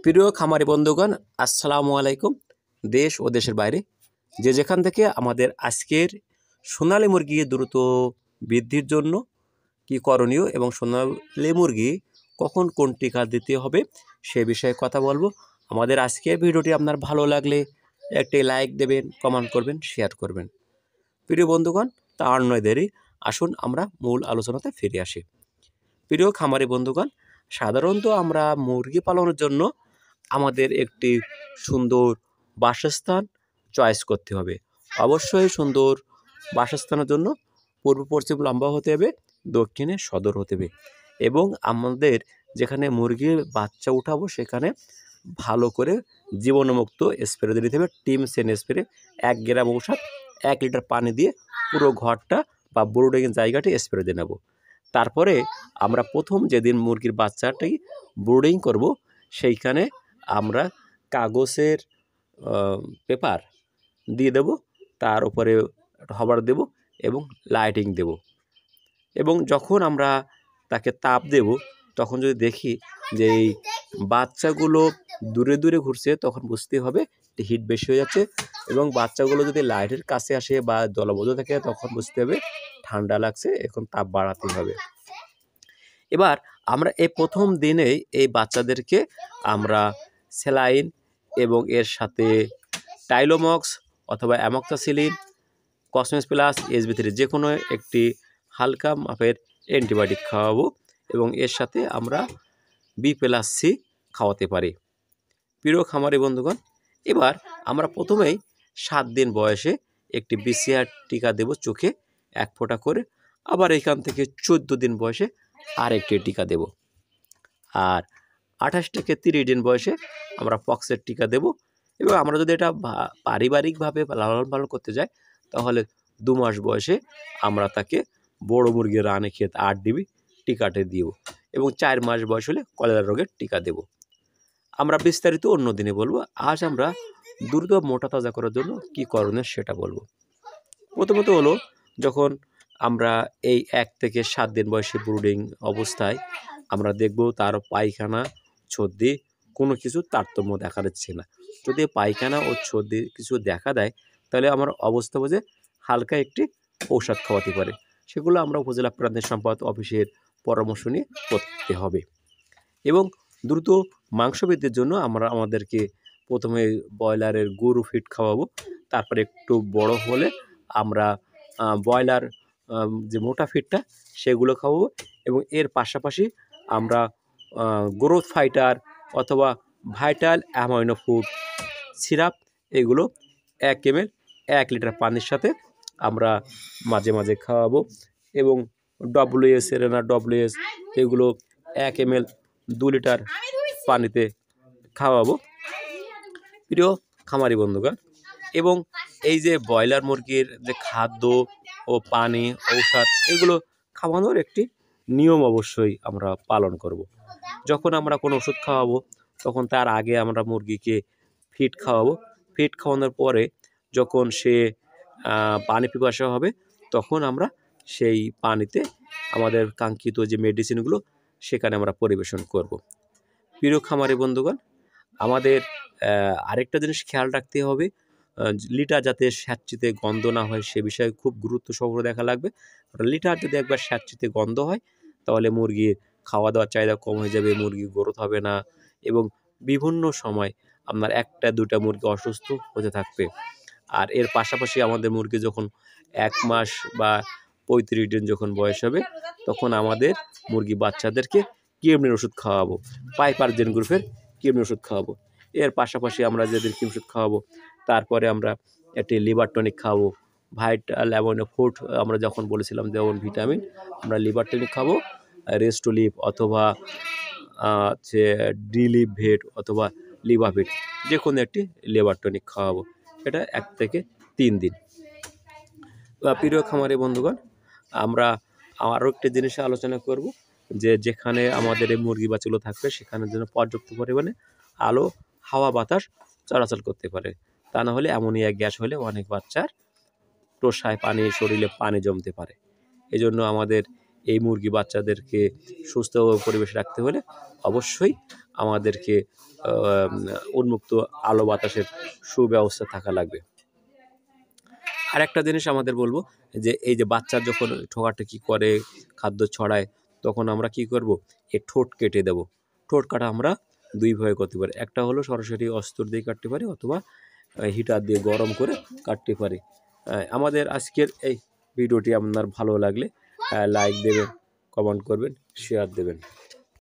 প্রিয় খামারি বন্ধুগণ, আসসালামু আলাইকুম। দেশ ও দেশের বাইরে যে যেখান থেকে আমাদের আজকের সোনালী মুরগি দ্রুত বৃদ্ধির জন্য কি করণীয় এবং সোনালী মুরগি কখন কোন টিকা দিতে হবে সে বিষয়ে কথা বলবো। আমাদের আজকের ভিডিওটি আপনার ভালো লাগলে একটি লাইক দেবেন, কমেন্ট করবেন, শেয়ার করবেন। প্রিয় বন্ধুগণ, তার নয় দেরি, আসুন আমরা মূল আলোচনাতে ফিরে আসি। প্রিয় খামারি বন্ধুগণ, সাধারণত আমরা মুরগি পালনের জন্য আমাদের একটি সুন্দর বাসস্থান চয়েস করতে হবে। অবশ্যই সুন্দর বাসস্থানের জন্য পূর্ব পশ্চিম লম্বা হতে হবে, দক্ষিণে সদর হতে হবে এবং আমাদের যেখানে মুরগির বাচ্চা উঠাবো সেখানে ভালো করে জীবাণুমুক্ত স্প্রে দিয়ে দিতে হবে। টিমসেন স্প্রে 1 গ্রাম ঔষধ 1 লিটার পানি দিয়ে পুরো ঘরটা বা ব্রুডিং জায়গাটি স্প্রে দিয়ে নেব। তারপরে আমরা প্রথম যেদিন মুরগির বাচ্চাটি ব্রুডিং করব সেইখানে আমরা কাগজের পেপার দিয়ে দেব, তার উপরে হবার দেব এবং লাইটিং দেব। এবং যখন আমরা তাকে তাপ দেব তখন যদি দেখি যে এই বাচ্চাগুলো দূরে দূরে ঘুরছে তখন বুঝতে হবে হিট বেশি হয়ে যাচ্ছে, এবং বাচ্চাগুলো যদি লাইটের কাছে আসে বা দলবদ্ধ থাকে তখন বুঝতে হবে ঠান্ডা লাগছে, এখন তাপ বাড়াতে হবে। এবার আমরা এই প্রথম দিনেই এই বাচ্চাদেরকে আমরা স্যালাইন এবং এর সাথে টাইলোমক্স অথবা অ্যামক্সাসিলিন, কসমেস প্লাস, SB3 যে কোনো একটি হালকা মাপের অ্যান্টিবায়োটিক খাওয়াবো এবং এর সাথে আমরা B+C খাওয়াতে পারি। প্রিয় খামারি বন্ধুগণ, এবার আমরা প্রথমেই 7 দিন বয়সে একটি BCR টিকা দেব চোখে 1 ফোঁটা করে, আবার এখান থেকে 14 দিন বয়সে আরেকটি টিকা দেব, আর 28 থেকে 30 দিন বয়সে আমরা পক্সের টিকা দেব। এবং আমরা যদি এটা পারিবারিকভাবে লালন পালন করতে যাই তাহলে 2 মাস বয়সে আমরা তাকে বড় মুরগির রানীক্ষেত 8 DB টিকাটি দিব এবং 4 মাস বয়স হলে কলেরা রোগের টিকা দেব। আমরা বিস্তারিত অন্য দিনে বলবো। আজ আমরা দ্রুত মোটা তাজা করার জন্য কী করণীয় সেটা বলবো। প্রথমত হলো, যখন আমরা এই 1 থেকে 7 দিন বয়সে ব্রুডিং অবস্থায় আমরা দেখব তার পায়খানা সর্দি কোনো কিছু তারতম্য দেখা দিচ্ছে না। যদি পায়খানা ও সর্দি কিছু দেখা দেয় তাহলে আমার অবস্থা বুঝে হালকা একটি ঔষধ খাওয়াতে পারে। সেগুলো আমরা উপজেলা প্রাণী সম্পদ অফিসের পরামর্শ নিয়ে করতে হবে। এবং দ্রুত মাংস বৃদ্ধির জন্য আমাদেরকে প্রথমে ব্রয়লারের গরু ফিড খাওয়াবো, তারপরে একটু বড় হলে আমরা ব্রয়লার যে মোটা ফিডটা সেগুলো খাওয়াবো এবং এর পাশাপাশি আমরা গ্রোথ ফাইটার অথবা ভাইটাল অ্যামাইনো ফুড সিরাপ এগুলো 1 ml 1 লিটার পানির সাথে আমরা মাঝে মাঝে খাওয়াবো এবং WS এরেনা WS এগুলো 1 ml 2 লিটার পানিতে খাওয়াবো। প্রিয় খামারি বন্ধুগণ, এবং এই যে ব্রয়লার মুরগির যে খাদ্য ও পানি ঔষধ এগুলো খাওয়ানোর একটি নিয়ম অবশ্যই আমরা পালন করব। যখন আমরা কোনো ওষুধ খাওয়াবো তখন তার আগে আমরা মুরগিকে ফিড খাওয়াবো। ফিড খাওয়ানোর পরে যখন সে পানি পিপাসা হবে তখন আমরা সেই পানিতে আমাদের কাঙ্ক্ষিত যে মেডিসিনগুলো সেখানে আমরা পরিবেশন করব। প্রিয় খামারি বন্ধুগণ, আমাদের আরেকটা জিনিস খেয়াল রাখতে হবে, লিটার যাতে স্যাঁতচিতে গন্ধ না হয় সে বিষয়ে খুব গুরুত্ব সহকারে দেখা লাগবে। লিটার যদি একবার স্যাঁতচিতে গন্ধ হয় তাহলে মুরগির খাওয়া দাওয়ার চাহিদা কম হয়ে যাবে, মুরগির গ্রোথ হবে না এবং বিভিন্ন সময় আপনার 1টা 2টা মুরগি অসুস্থ হতে থাকবে। আর এর পাশাপাশি আমাদের মুরগি যখন 1 মাস বা 35 দিন যখন বয়স হবে তখন আমাদের মুরগি বাচ্চাদেরকে কৃমির ওষুধ খাওয়াবো, পাইপারজেন গ্রুপের কৃমির ওষুধ খাওয়াবো। এর পাশাপাশি আমরা যেদিন কৃমি ওষুধ খাওয়াবো তারপরে আমরা একটি লিভার টনিক খাওয়াবো, ভাইটাল অ্যামাইনো ফুড আমরা যখন বলেছিলাম যেমন ভিটামিন, আমরা লিভার টনিক খাবো, রেস্টোলিভ অথবা হচ্ছে ডিলিভ ভেট অথবা লিভাভিট যে কোনো একটি লিভার টনিক খাওয়াবো। এটা 1 থেকে 3 দিন। প্রিয় খামারি বন্ধুগণ, আমরা আরও একটি জিনিসে আলোচনা করব যে যেখানে আমাদের এই মুরগি বাচ্চাগুলো থাকবে সেখানে যেন পর্যাপ্ত পরিমাণে আলো হাওয়া বাতাস চলাচল করতে পারে, তা না হলে অ্যামোনিয়া গ্যাস হলে অনেক বাচ্চার টোসায় পানি শরীরে পানি জমতে পারে। এজন্য আমাদের এই মুরগি বাচ্চাদেরকে সুস্থ পরিবেশে রাখতে হলে অবশ্যই আমাদেরকে উন্মুক্ত আলো বাতাসের সুব্যবস্থা থাকা লাগবে। আরেকটা জিনিস আমাদের বলবো যে এই যে বাচ্চা যখন ঠোকাঠুকি করে, খাদ্য ছড়ায়, তখন আমরা কি করব, এর ঠোঁট কেটে দেব। ঠোঁট কাটা আমরা দুইভাবে করতে পারি। একটা হলো সরাসরি অস্ত্র দিয়ে কাটতে পারি, অথবা হিটার দিয়ে গরম করে কাটতে পারি। আমাদের আজকের এই ভিডিওটি আপনার ভালো লাগলে লাইক দেবেন, কমেন্ট করবেন, শেয়ার দেবেন।